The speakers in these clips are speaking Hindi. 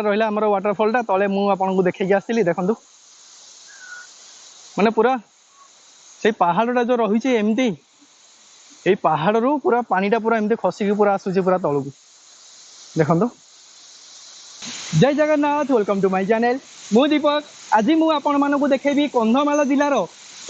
रहा आमर वाटरफॉल तले मुझे देखी आसली देखूँ माने पूरा से पहाड़ा जो रही एमती ये पहाड़ रू पूरा पानीटा पूरा एमती खसिकी पूरा आसूसी पूरा तलू देखो। जय Jagannath welcome to my channel मु दीपक। आज मुझे देखेबी कंधमाल जिलार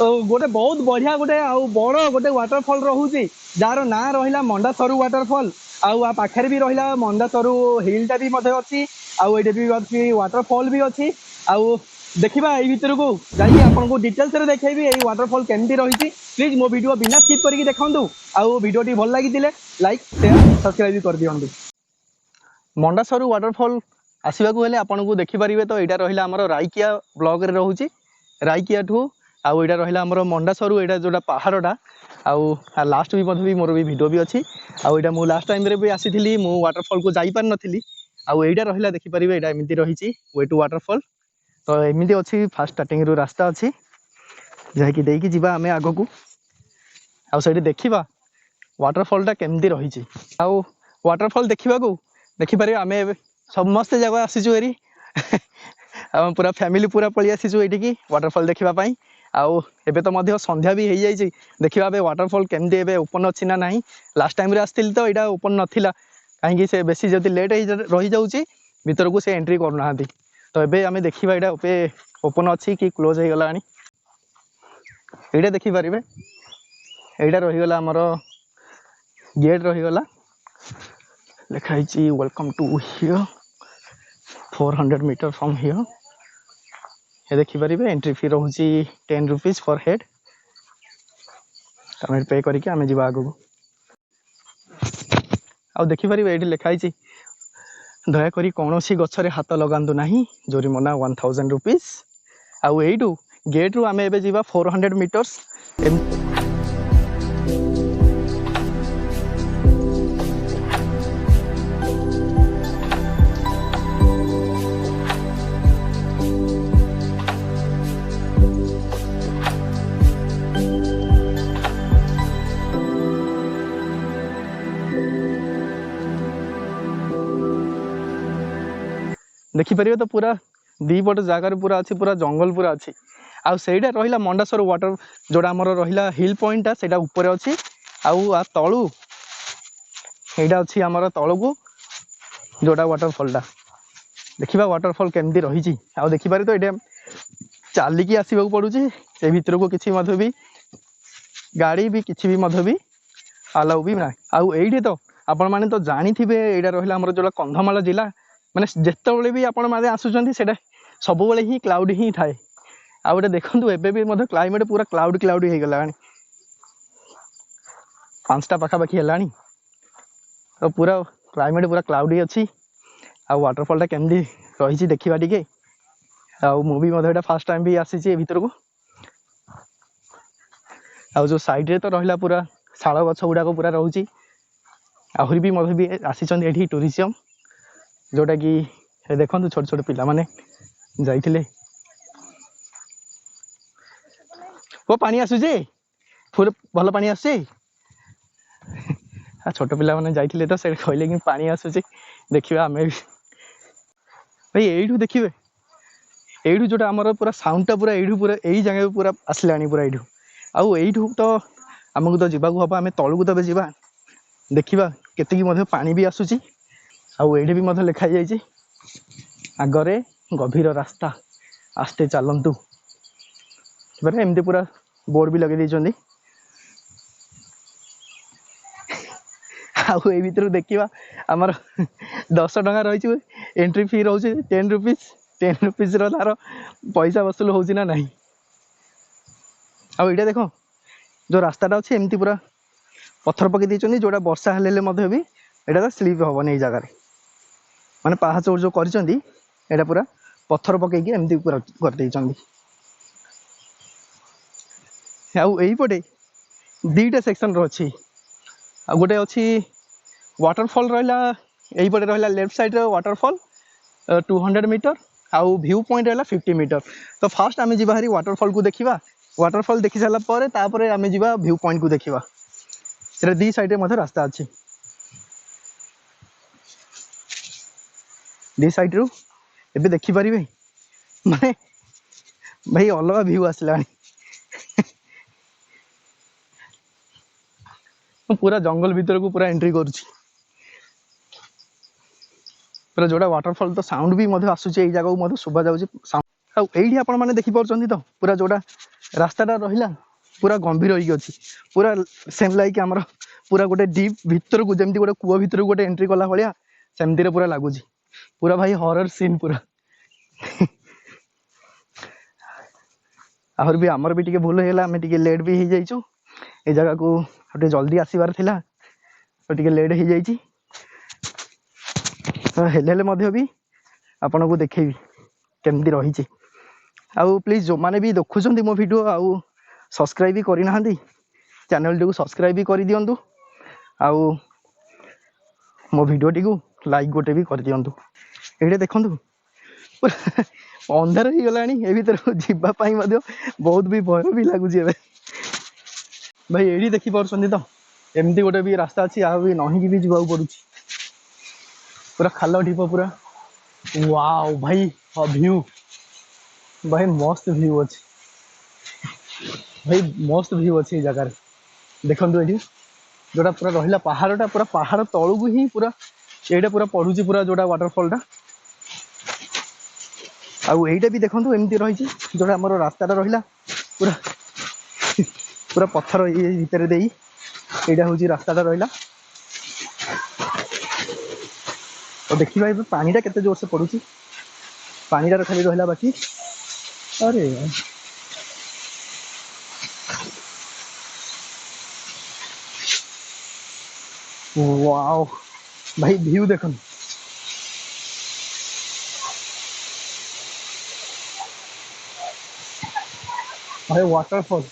गोटे बहुत बढ़िया गोटे बड़ गोटे वाटरफॉल रोचे जार ना रहा मंडासरू वाटरफॉल आ पाखे भी रहा मंदासरू हिलटा भी अच्छी आटे भी अच्छी वाटरफॉल भी अच्छी आउ देखा यही भितर को जाइए आपको डिटेल्स देखेबी ये वाटरफॉल केमती रही। प्लीज मो वीडियो बिना स्किप करके देखूँ आउ वीडियोटी भल लगी लाइक शेयर सब्सक्राइब कर दिंतु। मंडासरू वाटरफॉल आसवाक हेल्ले आपन को देखिपारे तो यहाँ रहा आमर राइकिया ब्लॉक रे रोचे राइकिया ठू आउ यहाँ रहा आमर मंडासरू यहाँ जोटा पहाड़टा आउ लास्ट भी मोर भी वीडियो भी अच्छी आउ यहाँ मुझे लास्ट टाइम भी आसी मु वाटरफॉल को जापार नी आउ यहाँ रहा देखिपारे यहाँ एमती रही वे टू वाटरफॉल तो एमती अच्छी फास्ट स्टार्टिंग रू रास्ता अच्छी जहाँकि देकी जीवा आमे आग को आउ से देखा वाटरफॉलटा केमती रही आउ वाटरफॉल देखा देखिपारे आम समस्ते जगह आसीचु एरी पूरा फैमिली पूरा पलि आसीचु एटिकी वाटरफॉल देखापी आउ एबे तो मध्य संध्या भी हो जाए देखा वाटरफॉल केमती एबे ओपन अच्छी ना नहीं। लास्ट टाइम आसती तो यहाँ ओपन नाला कहीं से बेसी जब लेट रही जाऊँगी भीतर को से एंट्री करना तो एबे आमे देखिबा एटा ओपन अच्छी कि क्लोज हो गला एटा देखिपारे एटा रहीगला आमर गेट रहीगला लिखाई welcome to here 400 meter from here ये देखिपारे एंट्री फी रोची 10 रुपीज फॉर हेड तमें पे करके आमे जीवा आगु आ देखिपारे ये लिखाई दयाकोरी कौन सी गचरे हाथ लगातु नहीं जोरिमाना 1000 रुपीज आउ यू गेट रू आमे एबे जीवा 400 मीटर्स देखिपारे तो पूरा दीपट जगार पूरा अच्छी पूरा जंगल पूरा अच्छी आउ सेटा रहा मंडासरू वाटर जोड़ा आमर रहा हिल पॉइंटा से ऊपर अच्छी आउ तलू यहाँ अच्छी आमर तलू को जोड़ा वाटरफॉलटा देखा वाटरफॉल केमती रही आउ देखिपारे तो ये चलिकी आसवाक पड़ुची से भीतर को किसी भी गाड़ी भी किसी भी अलाउ भी ना आउ ये तो आपण मैंने तो जानी थे यहाँ रहा आमर जोड़ा कंधमाल जिला माने जिते भी आपण मैंने आसुँच सब ही क्लाउड ही थाए आ गए देखूँ एवं क्लाइमेट पूरा क्लाउड क्लाउड हो गला 5टा पाखापाखि है तो पूरा क्लाइमेट पूरा क्लाउडी अच्छी आ वाटरफॉलटा केमती रही देखा टे आउ फास्ट टाइम भी आसी भीतर को आ जो साइड रे तो रहा पूरा शाल गछ गुड़ाक पूरा रोचे आहरी भी आसी टूरिज्म जोटा कि देखो छोट छोट पिला माने जाइथिले वो पानी आसुचे पूरा भल पानी आसे छोट पिला माने जाइथिले तो से कहले कि पानी आसुचे देखिबा आमे भाई एठू देखिबे एठू जोटा हमर पूरा साउंडटा पूरा एठू पूरा एही जगह पूरा आसलानी पूरा एठू आउ एठू तो हमको तो जीवाक हम आम तलू को तो जीवा देखिबा केतकी मधे पानी भी आसुची आउ एठी भी मधे लिखा जाइए आगरे गभीर रास्ता आस्ते चलतु एमती पूरा बोर्ड भी लगे देइछन्ती आउ ए भीतर देखिबा आमर 10 टका रही एंट्री फी रोचे 10 रुपीज तार पैसा वसूल होची ना नहीं आउ एटा देखो जो रास्ताटा अच्छे एमती पूरा पत्थर पकई देइछन्ती जोटा वर्षा हेले मधे भी एटा स्लीप हेनी जगार माने पहाच जो कर पूरा पत्थर पकईकी एमती पूरा कर देइछन्ती आउ एइपटे 2टा सेक्शन अच्छी आ गोटे अच्छी वाटरफॉल रहा यहीपटे रहा लेफ्ट साइड वाटरफॉल 200 मीटर आउ व्यू पॉइंट रहा 50 मीटर तो फास्ट आम जी भारी वाटरफॉल को देखा वाटरफॉल देखी सारापर आम जी व्यू पॉइंट को देखा से 2 साइड में रास्ता अच्छी 2 साइड रू ଏବେ ଦେଖିପାରିବେ ମାନେ ଭାଇ ଅଲଗା ଭିଉ ଆସିଲାଣି। ମୁଁ ପୁରା ଜଙ୍ଗଲ ଭିତରକୁ ପୁରା ଏଣ୍ଟ୍ରି କରୁଛି। ପୁରା ଯୋଉଟା ୱାଟରଫଲ୍ ତ ସାଉଣ୍ଡ ବି ମଧ୍ୟ ଆସୁଛି ଏଇ ଜାଗାକୁ ମଧ୍ୟ ଶୁଭା ଯାଉଛି ସାଉଣ୍ଡ। ଆଉ ଏଇଠି ଆପଣମାନେ ଦେଖିପାରୁଛନ୍ତି ତ ପୁରା ଯୋଉଟା ରାସ୍ତାଟା ରହିଲା ପୁରା ଗମ୍ଭୀର ହେଇକି ଅଛି। ପୁରା ସେମ୍ ଲାଇକ୍ ଆମର ପୁରା ଗୋଟେ ଡିପ୍ ଭିତରକୁ ଯେମିତି ଗୋଟେ କୂଅ ଭିତରକୁ ଗୋଟେ ଏଣ୍ଟ୍ରି କଲା ଭଳିଆ ସେମିତିରେ ପୁରା ଲାଗୁଛି। ପୁରା ଭାଇ ହରର ସିନ୍ ପୁରା। ଆହୁରି ବି ଆମର ବି ଟିକେ ଭୁଲ ହେଇଗଲା, ଆମେ ଟିକେ ଲେଟ୍ ବି ହେଇଯାଇଛୁ ଏଇ ଜାଗାକୁ। ଟିକେ ଜଲ୍ଦି ଆସିବାର ଥିଲା ତ ଟିକେ ଲେଟ୍ ହେଇଯାଇଛି। ହେଲେ ମଧ୍ୟ ବି ଆପଣଙ୍କୁ ଦେଖେଇବି କେମିତି ରହିଛି। ଆଉ ପ୍ଲିଜ୍ ଯେଉଁମାନେ ବି ଦେଖୁଛନ୍ତି ମୋ ଭିଡ଼ିଓ ଆଉ ସବସ୍କ୍ରାଇବ୍ ବି କରିନାହାନ୍ତି ଚ୍ୟାନେଲଟିକୁ ସବସ୍କ୍ରାଇବ୍ ବି କରିଦିଅନ୍ତୁ। ଆଉ ମୋ ଭିଡ଼ିଓଟିକୁ ଲାଇକ୍ ଗୋଟେ ବି କରିଦିଅନ୍ତୁ। ଏଇଟା ଦେଖନ୍ତୁ ପୁରା ଅନ୍ଧାର ହେଇଗଲାଣି, ଏ ଭିତରକୁ ଯିବା ପାଇଁ ମଧ୍ୟ ବହୁତ ବି ଭୟ ବି ଲାଗୁଛି ଏବେ। ଭାଇ ଏଇଠି ଦେଖିପାରୁଛନ୍ତି ତ ଏମିତି ଗୋଟେ ବି ରାସ୍ତା ଅଛି, ଆଉ ବି ନହିଁକି ବି ଯିବାକୁ ପଡୁଛି। ପୁରା ଖାଲ ଢିପ ପୁରା। ୱାଓ ଭାଇ ଭ୍ୟୁ ଭାଇ ମସ୍ତ ଭ୍ୟୁ ଅଛି ଭାଇ, ମସ୍ତ ଭ୍ୟୁ ଅଛି ଏଇ ଜାଗାରେ। ଦେଖନ୍ତୁ ଏଇଠି ଯୋଉଟା ପୁରା ରହିଲା ପାହାଡ଼ଟା, ପୁରା ପାହାଡ଼ ତଳକୁ ହିଁ ପୁରା ଏଇଟା ପୁରା ପଡୁଛି ପୁରା ଯୋଉଟା ୱାଟରଫଲଟା। ଆଉ ଏଇଟା ବି ଦେଖନ୍ତୁ ଏମିତି ରହିଛି ଯୋଉଟା ଆମର ରାସ୍ତାଟା ରହିଲା ପୁରା ପୁରା ପଥର ଇଏ ଭିତରେ ଦେଇ ଏଇଟା ହଉଛି ରାସ୍ତାଟା ରହିଲା। ଆଉ ଦେଖିବା ଏବେ ପାଣିଟା କେତେ ଜୋରସେ ପଡୁଛି। ପାଣିଟାର ଖାଲି ରହିଲା ବାକି। ଆରେ ୱାଓ ଭାଇ ଭ୍ୟୁ ଦେଖନ୍ତୁ। ଭାଇ ୱାଟରଫଲ୍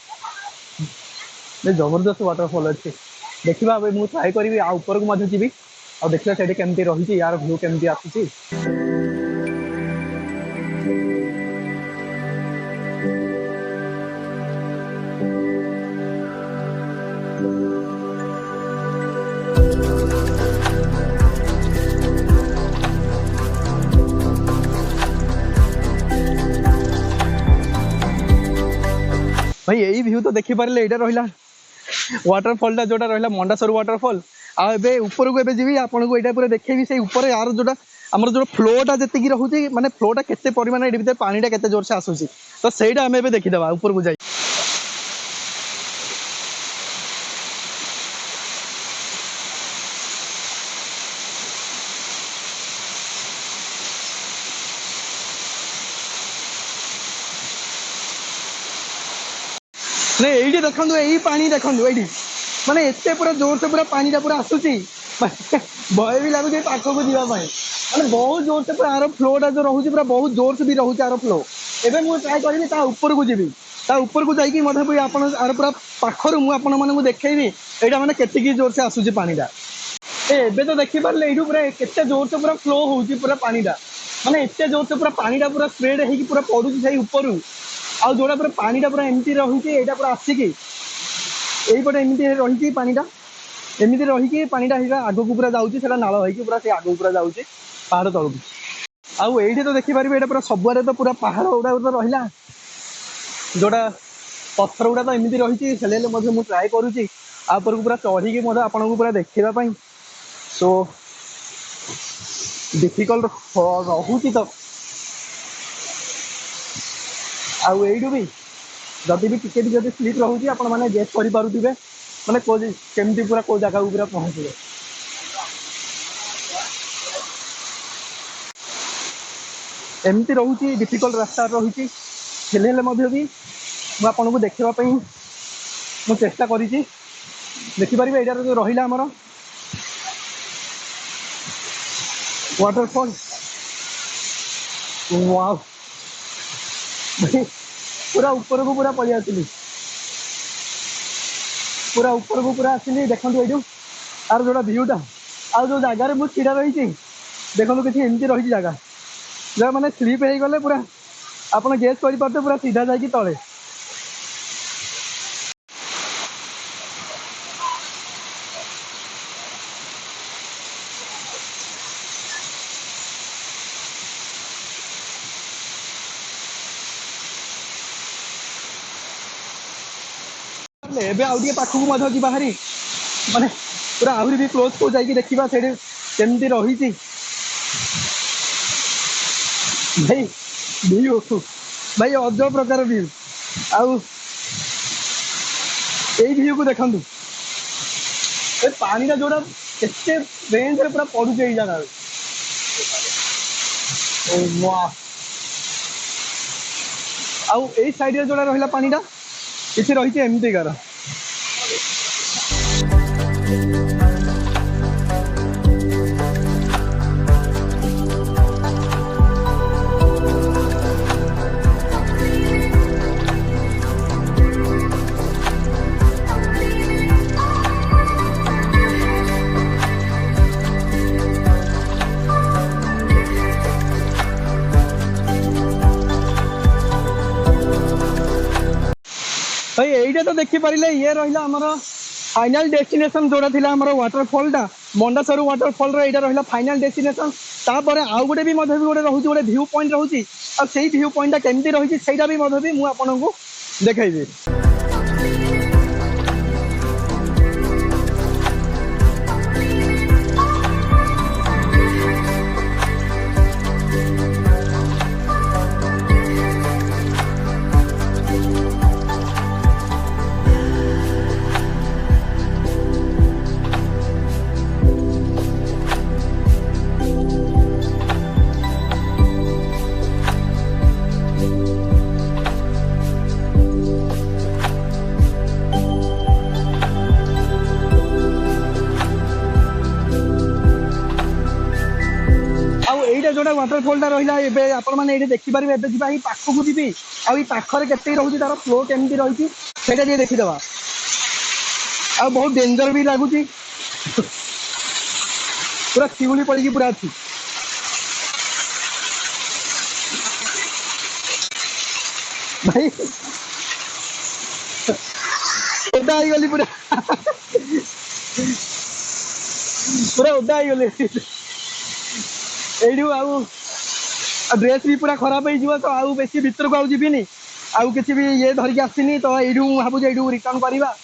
ଜବରଦସ୍ତ ୱାଟରଫଲ୍ ଅଛି। ଦେଖିବା ଏବେ ମୁଁ ଟ୍ରାଏ କରିବି ଆଉ ଉପରକୁ ମଧ୍ୟ ଯିବି ଆଉ ଦେଖିବା ସେଠି କେମିତି ରହିଛି, ୟାର ଭ୍ୟୁ କେମିତି ଆସୁଛି। ଭାଇ ଏଇ ଭ୍ୟୁ ତ ଦେଖିପାରିଲେ, ଏଇଟା ରହିଲା ୱାଟରଫଲଟା ଯୋଉଟା ରହିଲା ମଣ୍ଡାସରୁ ୱାଟରଫଲ୍। ଆଉ ଏବେ ଉପରକୁ ଏବେ ଯିବି, ଆପଣଙ୍କୁ ଏଇଟା ପୁରା ଦେଖେଇବି ସେଇ ଉପରେ ୟାର ଯୋଉଟା ଆମର ଯୋଉ ଫ୍ଲୋଟା ଯେତିକି ରହୁଛି, ମାନେ ଫ୍ଲୋଟା କେତେ ପରିମାଣ ଏଠି ଭିତରେ ପାଣିଟା କେତେ ଜୋରସେ ଆସୁଛି, ତ ସେଇଟା ଆମେ ଏବେ ଦେଖିଦେବା ଉପରକୁ ଯାଇ। ନାଇଁ ଏଇଠି ଦେଖନ୍ତୁ, ଏଇ ପାଣି ଦେଖନ୍ତୁ ଏଇଠି ମାନେ ଏତେ ପୁରା ଜୋରସେ ପୁରା ପାଣିଟା ପୁରା ଆସୁଛି, ଭୟ ବି ଲାଗୁଛି ପାଖକୁ ଯିବା ପାଇଁ। ମାନେ ବହୁତ ଜୋରସେ ପୁରା ଆର ଫ୍ଲୋଟା ଯୋଉ ରହୁଛି ପୁରା ବହୁତ ଜୋରସେ ବି ରହୁଛି ଆର ଫ୍ଲୋ। ଏବେ ମୁଁ ଟ୍ରାଏ କରିବି ତା ଉପରକୁ ଯିବି, ତା ଉପରକୁ ଯାଇକି ମଧ୍ୟ ବି ଆପଣ ଆର ପୁରା ପାଖରୁ ମୁଁ ଆପଣମାନଙ୍କୁ ଦେଖେଇବି ଏଇଟା ମାନେ କେତିକି ଜୋରସେ ଆସୁଛି ପାଣିଟା। ଏବେ ତ ଦେଖିପାରିଲେ ଏଇଠୁ ପୁରା କେତେ ଜୋରସେ ପୁରା ଫ୍ଲୋ ହଉଛି ପୁରା ପାଣିଟା, ମାନେ ଏତେ ଜୋରସେ ପୁରା ପାଣିଟା ପୁରା ସ୍ପ୍ରେଡ୍ ହେଇକି ପୁରା ପଡୁଛି ସେଇ ଉପରୁ। ଆଉ ଯୋଉଟା ପୁରା ପାଣିଟା ପୁରା ଏମିତି ରହିଛି, ଏଇଟା ପୁରା ଆସିକି ଏଇପଟେ ଏମିତି ରହିଛି ପାଣିଟା, ଏମିତି ରହିକି ପାଣିଟା ହେଇଟା ଆଗକୁ ପୁରା ଯାଉଛି, ସେଟା ନାଳ ହେଇକି ପୁରା ସେ ଆଗକୁ ପୁରା ଯାଉଛି ପାହାଡ଼ ତଳକୁ। ଆଉ ଏଇଠି ତ ଦେଖିପାରିବେ ଏଇଟା ପୁରା ସବୁଆଡେ ତ ପୁରା ପାହାଡ଼ ଗୁଡା ତ ରହିଲା, ଯୋଉଟା ପଥର ଗୁଡା ତ ଏମିତି ରହିଛି। ହେଲେ ମଧ୍ୟ ମୁଁ ଟ୍ରାଏ କରୁଛି ଆ ଉପରକୁ ପୁରା ଚଢିକି ମଧ୍ୟ ଆପଣଙ୍କୁ ପୁରା ଦେଖେଇବା ପାଇଁ। ସୋ ଡିଫିକଲ୍ଟ ରହୁଛି ତ। ଆଉ ଏଇଠୁ ବି ଯଦି ବି ଟିକେ ବି ଯଦି ସ୍ଲିପ୍ ରହୁଛି, ଆପଣମାନେ ଗେସ୍ କରିପାରୁଥିବେ ମାନେ କେମିତି ପୁରା କୋଉ ଜାଗାକୁ ପୁରା ପହଞ୍ଚିବେ। ଏମିତି ରହୁଛି, ଡିଫିକଲ୍ଟ ରାସ୍ତା ରହୁଛି। ହେଲେ ମଧ୍ୟ ବି ମୁଁ ଆପଣଙ୍କୁ ଦେଖେଇବା ପାଇଁ ମୁଁ ଚେଷ୍ଟା କରିଛି। ଦେଖିପାରିବେ ଏଇଟାର ଯୋଉ ରହିଲା ଆମର ୱାଟରଫଲ୍। ୱାଓ ପୁରା ଉପରକୁ ପୁରା ପଳେଇ ଆସିଲି, ପୁରା ଉପରକୁ ପୁରା ଆସିଲି। ଦେଖନ୍ତୁ ଏଇଠୁ ଆର ଯୋଉଟା ଭ୍ୟୁଟା, ଆଉ ଯୋଉ ଜାଗାରେ ମୁଁ ଛିଡା ରହିଛି ଦେଖନ୍ତୁ କିଛି ଏମିତି ରହିଛି ଜାଗା, ଯାହା ମାନେ ସ୍ଲିପ୍ ହେଇଗଲେ ପୁରା ଆପଣ ଗେସ୍ କରିପାରୁଥିବେ ପୁରା ସିଧା ଯାଇକି ତଳେ। एबे आउ टिके पाखकु मध जी बाहरी माने पूरा आहुरी भी क्लोज को जाइए देखा से केमती रही भाई व्यू भाई अजब प्रकार व्यू आउ व्यू को देखु पानी जोड़ा एते रेंज रे पूरा पड़ू जगह आउ ए साइड रे जोड़ा रहिला पानी टा किछि रही एमती कार भाई यही तो देखी पारे ये रहा आमर फाइनाल डेस्टिनेशन जोड़ा थी आम वाटरफॉल टा मंडासारू वाटरफॉल रहा फाइनाल डेस्टिनेशन तापर आउ गोटे भी गोटे रोचे गोटे व्यू पॉइंट रोचे से व्यू पॉइंटा केमती रही है भी मुझे देखी जोड़ा वाटरफॉल रहा आपने देखिपारे पाखक जी पाखे के रोचे तार फ्लो केमती रही है देखीदे आ बहुत डेंजर भी लगुच पूरा शिवली पड़ी पूरा अच्छी भाई ओदा हो गली पूरा पूरा ओदा हो गली एडू आउ ड्रेस भी पूरा खराब हो तो आउ बेसी भीतर को आउ जीविनी आउ किसी भी ये धरिकी आसनी तो यू भावुँ यू रिटर्न करवा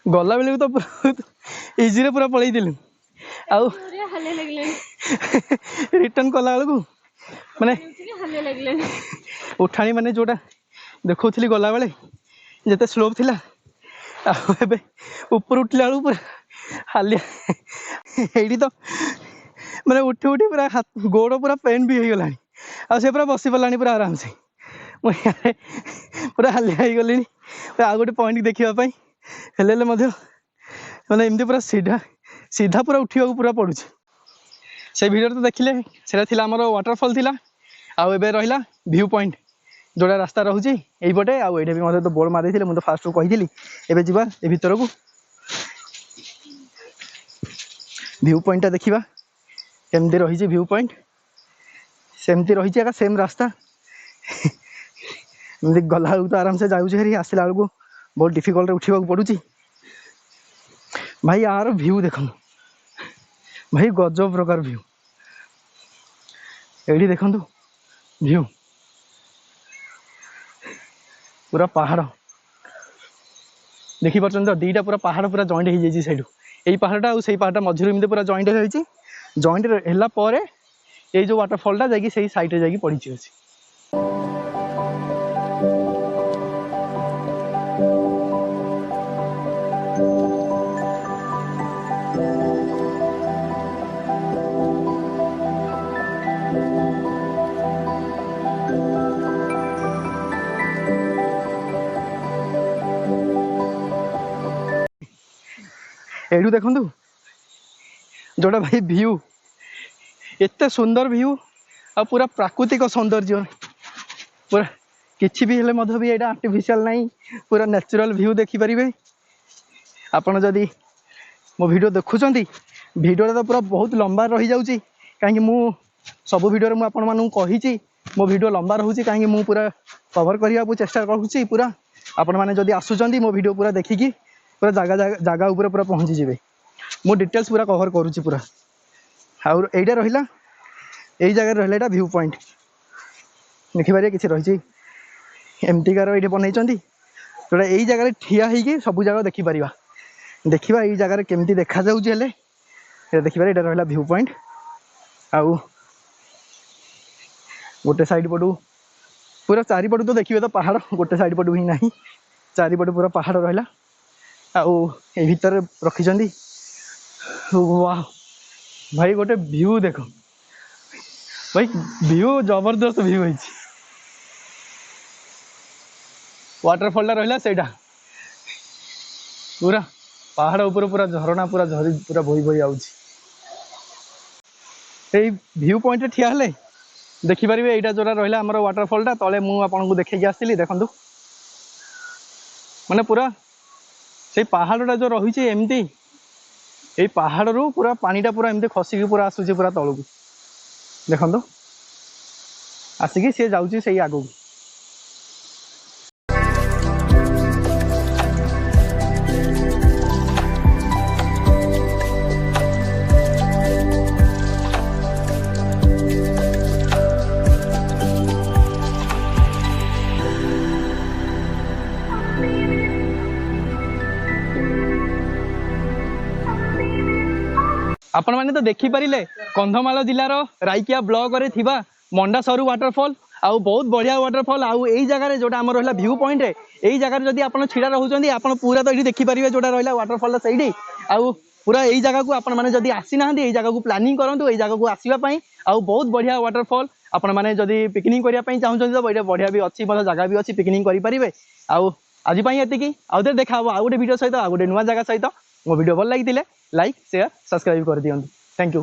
गला बेले तो पूरा इजी रे पूरा पलई दिलु आउ रिटर्न कला बेलू माने उठाणी माने जोटा देखौथली गला बेले जते स्लोप थिला आबे ऊपर उठला बेलू पूरा हालिया एडी तो माने उठी उठी पूरा गोड़ पूरा पेन भी हो गलानी आ से पूरा बसी पलानी पूरा आराम से पूरा हालिया हो गलिनी आ गोटे पॉइंट देखिबा पई हेले माने एमती पूरा सीधा सीधा पूरा उठा पूरा पड़ू से भिडियो तो देखिले से आमर वाटरफॉल थिला आउ एबे रहिला व्यू पॉइंट जोड़ा रास्ता रोचे यहीपटे आउ ये भी मतलब तो बोर्ड मारी मुझे फास्ट कही एबे जीवा ए भीतर को व्यू पॉइंटा देखा केमती रही व्यू पॉइंट सेमती रही सेम रास्ता गला तो आराम से जाऊे आसला बेलू बहुत डिफिकल्ट उठा पड़ू भाई यार व्यू देख भाई गजब प्रकार व्यू ये देखु व्यू पूरा पहाड़ देखी पार्छ तो दीटा पूरा पहाड़ पूरा जॉइंट हो जाए सैडू यही पहाड़टा और पहाड़टा मझे एमती पूरा जॉइंट होती जॉइंट है ये जो वाटरफॉलटा जाकि सही साइड जाकि पड़ी अच्छी एडू देखु जोड़ा भाई व्यू एत सुंदर व्यू आ पूरा प्राकृतिक सौंदर्य पूरा किसी भी हेले मध्य भी एटा आर्टिफिशियल नहीं पूरा नेचुरल व्यू देखिपारे आपड़ जदि मो वीडियो देखुं वीडियो तो पूरा बहुत लंबा रही जाऊँगी कहीं सब वीडियो मु आपण मानू कही मो वीडियो लंबा रोचे कहीं मु पूरा कवर करने को चेष्टा करुँची पूरा आपण मैंने जदि आसुँच मो वीडियो पूरा देखिकी पूरा जगह उपर पूरा पहुँची जाए मु डिटेल्स पूरा कवर करुँची पूरा आउ एटा रहा यही जगह रहा व्यू पॉइंट देखिपारे किसी रही एमतीकार ये बनई जोटा यही जगह ठिया होगी सब जगह देखिपर देखा यही जगह केमती देखा देखिपारे ये रहा व्यू पॉइंट आउ गोटे साइड पटू पूरा चारिपटू तो देखिए तो पहाड़ गोटे साइड पटू ही ना चारिपटू पूरा पहाड़ रहा आउ ये भितर रखी वाह भाई गोटे व्यू देख भाई व्यू जबरदस्त व्यू है वाटरफॉल रहा सेटा पूरा पहाड़ ऊपर पूरा झरणा पूरा झरी पूरा बोही बोही आउची व्यू पॉइंट ठिया हेले देखिपारे यहाँ जोड़ा रहा आम वाटरफॉलटा तले मुझे देखी आसती देखूँ माने पूरा से पहाड़टा जो रही एमती ये पहाड़ रू पूरा पानीटा पूरा एमती खसिकी पूरा आसूसी पूरा तलू देखो आसिकी सी जाऊँगी से आगू आपण मैंने तो देखिपारे कंधमाल जिलार राइकिया ब्लॉक रे थिबा मंडासरू वाटरफॉल आउ बहुत बढ़िया वाटरफॉल आउ यही जगह जोटा आम रहा व्यू पॉइंट यही जगह जब आप छिड़ा रोचे आप पूरा तो ये देखिपारे जोटा रहा वाटरफॉल सही आउ पूरा यही जगह को आपण मैंने जब आसी ना यही जगह को प्लानिंग करूँ यही जगह को आसवाई आउ बहुत बढ़िया वाटरफॉल आपण मैंने जब पिकनिक करने चाहते तो ये बढ़िया भी अच्छी जगह भी अच्छी पिकनिक करेंगे आउ आज ये आउ थे देखा आउ गोटे वीडियो सहित आउ गोटे नुआ जगह सहित मो वीडियो भल लगी लाइक शेयर सब्सक्राइब कर दियंतु थैंक यू।